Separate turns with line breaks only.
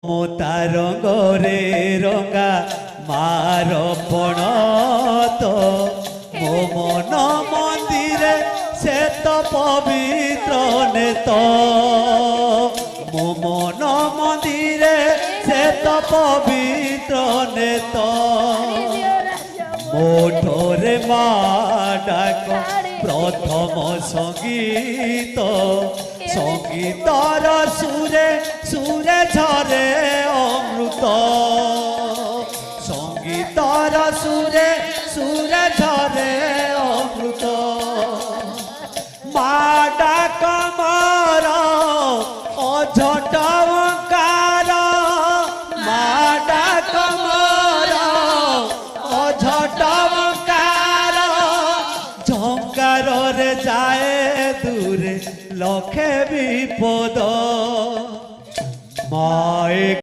মমতা রঙরে রঙা মার পণত মো মন মন্দিরে সে তো পবিত্র নেত মো মন মন্দিরে সে তো পবিত্র নেত মোঠরে মা ডাক প্রথম সঙ্গীত সঙ্গীতর সুরে সুরে ঝরে অমৃত সঙ্গীতর সুরে সুরে ঝরে অমৃত মা ডাক মর অঝট ওঙ্কার মা ডাক মর অঝট ওঙ্কার ঝঙ্কারে যায় দূরে লক্ষে বিপদ মায়ে